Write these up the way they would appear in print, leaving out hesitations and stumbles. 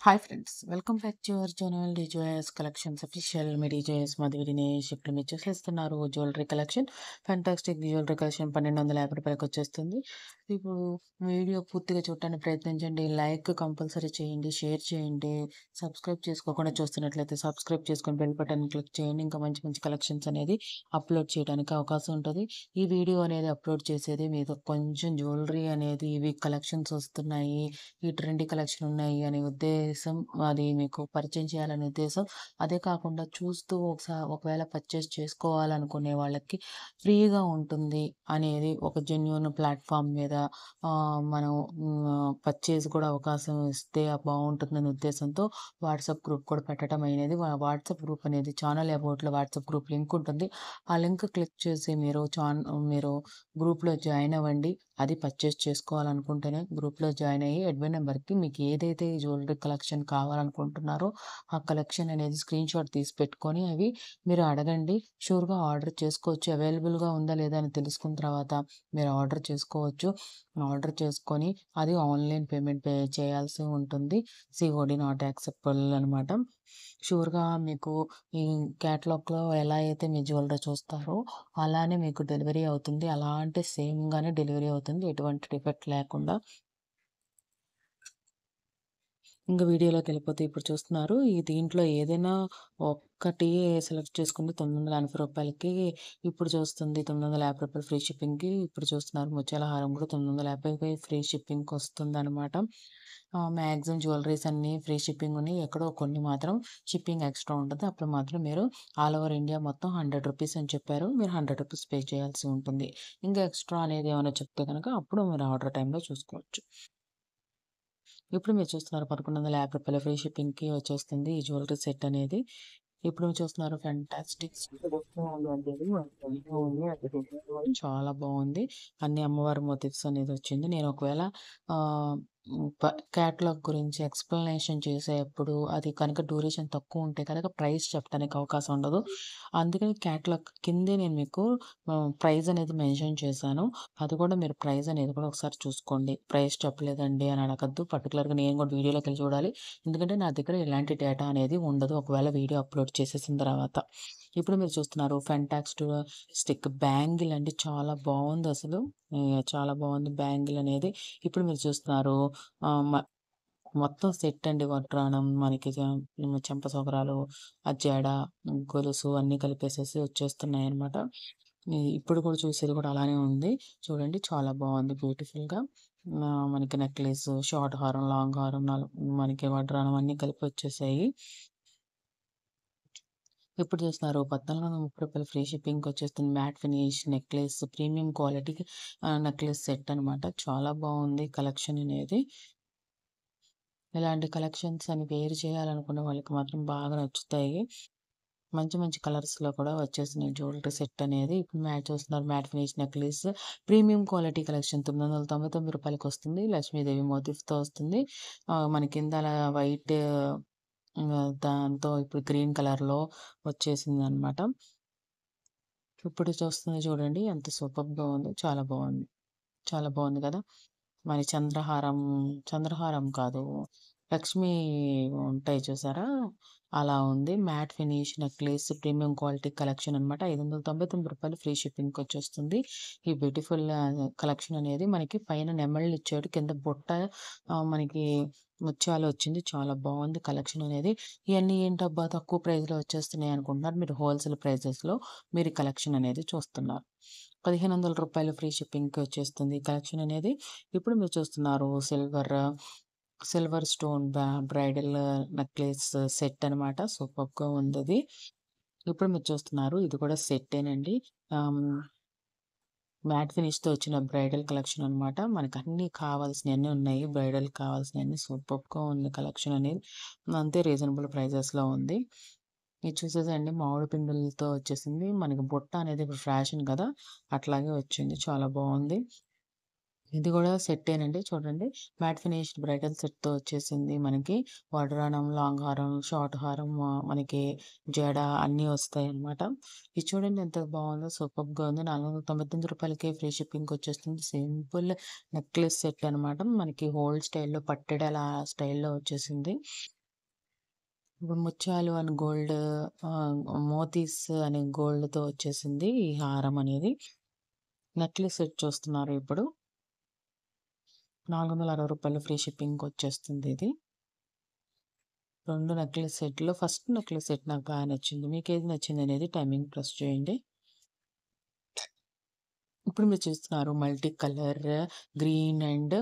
Hi friends, welcome back to your channel డిజోఎస్ collections official. మీ డిజోఎస్ మధు వినేష్. ఇప్పుడు మీరు చూసేస్తున్నారు jewellery collection. Fantastic jewellery collection 1250 రూపాయలకి వచ్చేస్తుంది. ఇప్పుడు వీడియో పూర్తిగా చూడటానికి ప్రయత్నించండి. లైక్ కంపల్సరీ చేయండి, షేర్ చేయండి. సబ్స్క్రైబ్ చేసుకోకుండా చూస్తున్నట్లయితే సబ్స్క్రైబ్ చేసుకొని బెల్ బటన్ క్లిక్ చేయండి. ఇంకా మంచి మంచి కలెక్షన్స్ అనేది అప్లోడ్ చేయడానికి అవకాశం ఉంటుంది. ఈ వీడియో అనేది అప్లోడ్ చేసేది మీకు కొంచెం జ్యువెలరీ అనేది ఇవి కలెక్షన్స్ వస్తున్నాయి, ఈ ట్రెండీ కలెక్షన్ ఉన్నాయి అనే ఉద్దేశం, అది మీకు పరిచయం చేయాలనే ఉద్దేశం. అదే కాకుండా చూస్తూ ఒకవేళ పర్చేస్ చేసుకోవాలనుకునే వాళ్ళకి ఫ్రీగా ఉంటుంది అనేది ఒక జెన్యూన్ ప్లాట్ఫామ్ మీద మనం పర్చేస్ కూడా అవకాశం ఇస్తే బాగుంటుందనే ఉద్దేశంతో వాట్సాప్ గ్రూప్ కూడా పెట్టడం అనేది. వాట్సాప్ గ్రూప్ అనేది ఛానల్ అబౌట్లో వాట్సాప్ గ్రూప్ లింక్ ఉంటుంది. ఆ లింక్ క్లిక్ చేసి మీరు గ్రూప్లో జాయిన్ అవ్వండి. అది పర్చేస్ చేసుకోవాలనుకుంటేనే గ్రూప్లో జాయిన్ అయ్యి అడ్మిన్ నెంబర్కి మీకు ఏదైతే జ్యువెలరీ కలెక్షన్ కావాలనుకుంటున్నారో ఆ కలెక్షన్ అనేది స్క్రీన్ షాట్ తీసి పెట్టుకొని అవి మీరు అడగండి. షూర్గా ఆర్డర్ చేసుకోవచ్చు. అవైలబుల్గా ఉందా లేదా అని తెలుసుకున్న తర్వాత మీరు ఆర్డర్ చేసుకోవచ్చు. ఆర్డర్ చేసుకొని అది ఆన్లైన్ పేమెంట్ చేయాల్సి ఉంటుంది. సిఓడి నాట్ యాక్సెప్టబుల్ అనమాట. షూర్గా మీకు ఈ క్యాటలాగ్లో ఎలా అయితే మీ జ్యువెలరీ చూస్తారో అలానే మీకు డెలివరీ అవుతుంది. అలా అంటే సేమ్‌గానే డెలివరీ అవుతుంది, ఎటువంటి డిఫెక్ట్ లేకుండా. ఇంక వీడియోలోకెళ్ళిపోతే ఇప్పుడు చూస్తున్నారు. దీంట్లో ఏదైనా ఒక్కటి సెలెక్ట్ చేసుకుంటే రూ. 980కి ఇప్పుడు చూస్తుంది. రూ. 950 ఫ్రీ షిప్పింగ్‌కి ఇప్పుడు చూస్తున్నారు. ముత్యాల హారం కూడా 950కి ఫ్రీ షిప్పింగ్‌కొస్తుందనమాట. మాక్సిమం జ్యువెలరీస్ అన్నీ ఫ్రీ షిప్పింగ్ ఉన్నాయి. ఎక్కడో కొన్ని మాత్రం షిప్పింగ్ ఎక్స్‌ట్రా ఉంటది. అప్పుడు మాత్రం మీరు ఆల్ ఓవర్ ఇండియా మొత్తం రూ. 100 అని చెప్పారు. మీరు రూ. 100 పే చేయాల్సి ఉంటుంది. ఇంకా ఎక్స్‌ట్రా అనేది ఏమైనా చెప్తే గనక అప్పుడు మీరు ఆర్డర్ టైమ్‌లో చూసుకోవచ్చు. ఇప్పుడు మీరు చూస్తున్నారు రూ. 1150 ఫ్రీ షిప్పింగ్‌కి వచ్చేస్తుంది ఈ జ్యువెలరీ సెట్ అనేది. ఇప్పుడు మీరు చూస్తున్నారు ఫెంటాస్టిక్ చాలా బాగుంది. అన్ని అమ్మవారి మోటివ్స్ అనేది వచ్చింది. నేను ఒకవేళ ఆహ్, క్యాటలాగ్ గురించి ఎక్స్‌ప్లనేషన్ చేసేప్పుడు అది కనుక డ్యూరేషన్ తక్కువ ఉంటే కనుక ప్రైస్ చెప్పడానికి అవకాశం ఉండదు. అందుకని క్యాటలాగ్ కిందే నేను మీకు ప్రైస్ అనేది మెన్షన్ చేశాను. అది కూడా మీరు ప్రైస్ అనేది కూడా ఒకసారి చూసుకోండి. ప్రైస్ చెప్పలేదండి అని అడగద్దు. పర్టిక్యులర్‌గా నేను కూడా వీడియోలోకెళ్ళి చూడాలి. ఎందుకంటే నా దగ్గర ఎలాంటి డేటా అనేది ఉండదు ఒకవేళ వీడియో అప్లోడ్ చేసేసిన తర్వాత. ఇప్పుడు మీరు చూస్తున్నారు స్టిక్ బ్యాంగిల్ అండి, చాలా బావుందసలు. చాలా బావుంది బ్యాంగిల్ అనేది. ఇప్పుడు మీరు చూస్తున్నారు ఆహ్, మ మొత్తం సెట్ అండి. వడ్రానం మనకి చెంపసోకరాలు, ఆ జడ, గొలుసు అన్నీ కలిపేసేసి వచ్చేస్తున్నాయన్నమాట. ఇప్పుడు కూడా చూసేది కూడా అలానే ఉంది. చూడండి చాలా బావుంది బ్యూటిఫుల్‌గా. మనకి నెక్లెస్, షార్ట్ హారం, లాంగ్ హారం, మనకి వడ్రానం అన్నీ కలిపి వచ్చేసాయి. ఇప్పుడు చూస్తున్నారు రూ. 1430 ఫ్రీ షిప్పింగ్‌కొచ్చేస్తుంది. Matte finish necklace, premium quality necklace set అనమాట. చాలా బావుంది కలెక్షన్ అనేది. ఇలాంటి కలెక్షన్స్ అని వేర్ చేయాలనుకునే వాళ్ళకి మాత్రం బాగా నచ్చుతాయి. మంచి మంచి కలర్స్‌లో కూడా వచ్చేసినాయి జ్యువెలరీ సెట్ అనేది. ఇప్పుడు చూస్తున్నారు matte finish necklace premium quality collection రూ. 999 లక్ష్మీదేవి మోటిఫ్‌తో వస్తుంది. మన కింద అలా వైట్, దాంతో ఇప్పుడు గ్రీన్ కలర్‌లో వచ్చేసిందనమాట. ఇప్పుడు చూస్తుంది చూడండి ఎంత సూపర్బ్‌గా ఉందో. చాలా బావుంది. చాలా బావుంది కదా! మరి చంద్రహారం కాదు, లక్ష్మీ ఉంటాయి చూసారా? అలా ఉంది. Matte finish necklace premium quality collection అనమాట. రూ. 599 ఫ్రీ షిప్పింగ్‌కొచ్చేస్తుంది. ఈ బ్యూటిఫుల్ కలెక్షన్ అనేది మనకి పైన నెమళ్ళిచ్చాడు. కింద బుట్ట మనకి ముత్యాలు వచ్చింది. చాలా బావుంది కలెక్షన్ అనేది. ఇయన్నీ ఏంటబ్బా తక్కువ ప్రైస్‌లో వచ్చేస్తున్నాయి అనుకుంటున్నారు. మీరు హోల్‌సేల్ ప్రైజెస్‌లో మీరు ఈ కలెక్షన్ అనేది చూస్తున్నారు. రూ. 1500 ఫ్రీ షిప్పింగ్‌కి వచ్చేస్తుంది ఈ కలెక్షన్ అనేది. ఇప్పుడు మీరు చూస్తున్నారు silver stone bridal necklace set అనమాట. సూపర్బ్‌గా ఉందది. ఇప్పుడు మీరు చూస్తున్నారు ఇది కూడా సెట్టేనండి. ఆహ్, మ్యాట్ ఫినిష్‌తో వచ్చిన బ్రైడల్ కలెక్షన్ అనమాట. మనకన్నీ కావాల్సినయన్నీ ఉన్నాయి. బ్రైడల్‌కి కావాల్సినయన్నీ సూపర్బ్‌గా ఉంది కలెక్షన్ అనేది. అంతే రీజనబుల్ ప్రైజెస్‌లో ఉంది. ఇది చూసేసేయండి మామిడి పిందులతో వచ్చేసింది. మనకి బుట్ట అనేది ఇప్పుడు ఫ్యాషన్ కదా! అట్లాగే వచ్చింది. చాలా బావుంది. ఇది గూడా సెట్టేనండి చూడండి. మ్యాట్ ఫినిష్డ్ బ్రైడల్ సెట్‌తో వచ్చేసింది మనకి. వడ్రానం, లాంగ్ హారం, షార్ట్ హారం మనకి జడ అన్నీ వస్తాయన్నమాట. ఇది చూడండి ఎంత బావుందో సూపర్బ్‌గా ఉంది. రూ. 499కే ఫ్రీ షిప్పింగ్‌కొచ్చేస్తుంది. సింపుల్ నెక్లెస్ సెట్ అనమాట. మనకి హోల్డ్ స్టైల్‌లో పట్టెడల స్టైల్‌లో వచ్చేసింది. ఇప్పుడు ముత్యాలు అండ్ గోల్డ్ మోతీస్ అనే గోల్డ్‌తో వచ్చేసింది ఈ హారం అనేది. నెక్లెస్ సెట్ చూస్తున్నారు ఇప్పుడు. రూ. 460 ఫ్రీ షిప్పింగ్‌కొచ్చేస్తుంది ఇది. 2 నెక్లెస్ సెట్‌లో ఫస్ట్ నెక్లెస్ సెట్ నాకు బాగా నచ్చింది. మీకేది నచ్చిందనేది టైమింగ్ ప్రెస్ చేయండి. ఇప్పుడు మీరు చూస్తున్నారు multi colour green and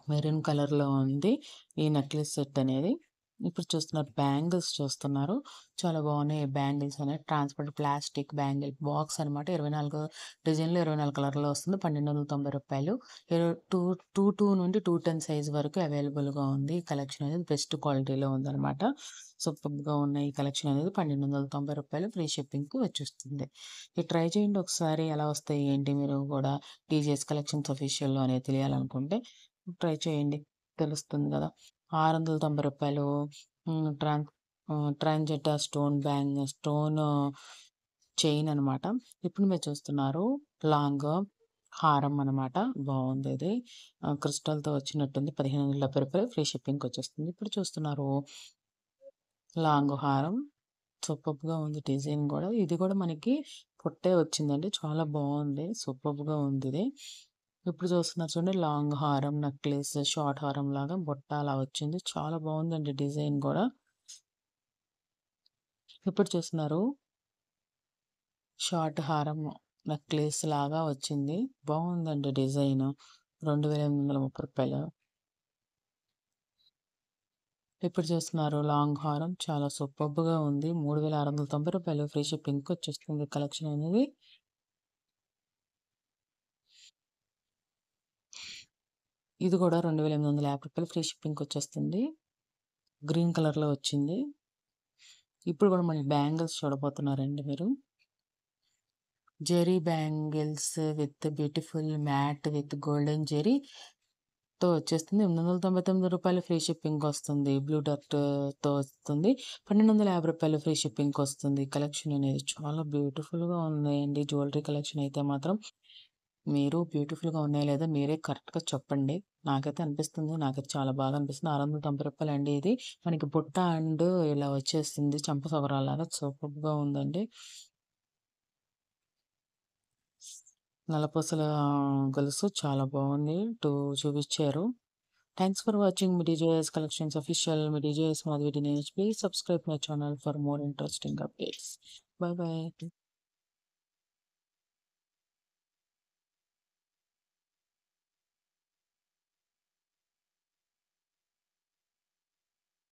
maroon కలర్‌లో ఉంది ఈ నెక్లెస్ సెట్ అనేది. ఇప్పుడు చూస్తున్నారు బ్యాంగిల్స్ చూస్తున్నారు. చాలా బాగున్నాయి ఈ బ్యాంగిల్స్ అనేవి. ట్రాన్స్‌పరెంట్ ప్లాస్టిక్ బ్యాంగిల్ బాక్స్ అనమాట. 24 డిజైన్‌లో 24 కలర్‌లో వస్తుంది. రూ. 1290. 2 నుండి 210 సైజ్ వరకు అవైలబుల్‌గా ఉంది. ఈ కలెక్షన్ అనేది బెస్ట్ క్వాలిటీలో ఉందనమాట. సూపర్బ్‌గా ఉన్నాయి ఈ కలెక్షన్ అనేది. రూ. 1290 ఫ్రీ షిప్పింగ్‌కి వచ్చేస్తుంది. ఇది ట్రై చేయండి ఒకసారి ఎలా వస్తాయి ఏంటి మీరు కూడా టీజీఎస్ కలెక్షన్స్ ఆఫీషియల్‌లో అనేది తెలియాలనుకుంటే ట్రై చేయండి. తెలుస్తుంది గదా! రూ. 690 హ్మ్. ట్రాన్‌జెటా స్టోన్ చైన్ అనమాట. ఇప్పుడు మీరు చూస్తున్నారు లాంగ్ హారం అనమాట. బావుందిది. క్రిస్టల్‌తో వచ్చినట్టుంది. రూ. 1570 ఫ్రీ షిప్పింగ్‌కొచ్చేస్తుంది. ఇప్పుడు చూస్తున్నారు లాంగ్ హారం. సూపర్బ్‌గా ఉంది డిజైన్ గూడా. ఇది గూడా మనకి పొట్టే వచ్చిందండి. చాలా బావుంది. సూపర్బ్‌గా ఉందిది. ఇప్పుడు చూస్తున్నారు చూడండి లాంగ్ హారం, నెక్లెస్, షార్ట్ హారం లాగా బుట్ట అలా వచ్చింది. చాలా బావుందండి డిజైన్ గూడా. ఇప్పుడు చూస్తున్నారు షార్ట్ హారం నెక్లెస్ లాగా వచ్చింది. బావుందండి డిజైను. రూ. 2830. ఇప్పుడు చూస్తున్నారు లాంగ్ హారం చాలా సూపర్బ్‌గా ఉంది. రూ. 3690 ఫ్రీ షిప్పింగ్‌కొచ్చేస్తుంది కలెక్షన్ అనేది. ఇది కూడా రూ. 2850 ఫ్రీ షిప్పింగ్‌కొచ్చేస్తుంది. గ్రీన్ కలర్‌లో వచ్చింది. ఇప్పుడు కూడా మళ్ళీ బ్యాంగిల్స్ చూడబోతున్నారండి మీరు. Zari bangles with beautiful matte with golden జెరీతో వచ్చేస్తుంది. రూ. 899 ఫ్రీ షిప్పింగ్‌కొస్తుంది. బ్లూ డర్ట్‌తో వస్తుంది. రూ. 1250 ఫ్రీ షిప్పింగ్‌కొస్తుంది. కలెక్షన్ అనేది చాలా బ్యూటిఫుల్‌గా ఉన్నాయండి. జ్యువెలరీ కలెక్షన్ అయితే మాత్రం మీరు బ్యూటిఫుల్‌గా ఉన్నాయా లేదా మీరే కరెక్ట్‌గా చెప్పండి. నాకైతే అనిపిస్తుంది. నాకైతే చాలా బాగా అనిపిస్తుంది. రూ. 690 అండి ఇది. మనకి బుట్ట అండ్ ఇలా వచ్చేసింది చంపసవరాలాగా సూపర్బ్‌గా ఉందండి. నల్లపూసల గొలుసు చాలా బాగుంది. చూపిచ్చారు. థాంక్స్ ఫర్ వాచింగ్ మిడి జేఎస్ కలెక్షన్స్ అఫీషియల్. మిడి జేఎస్ Madhavi Dinesh. Please subscribe my channel for more interesting updates. Bye by.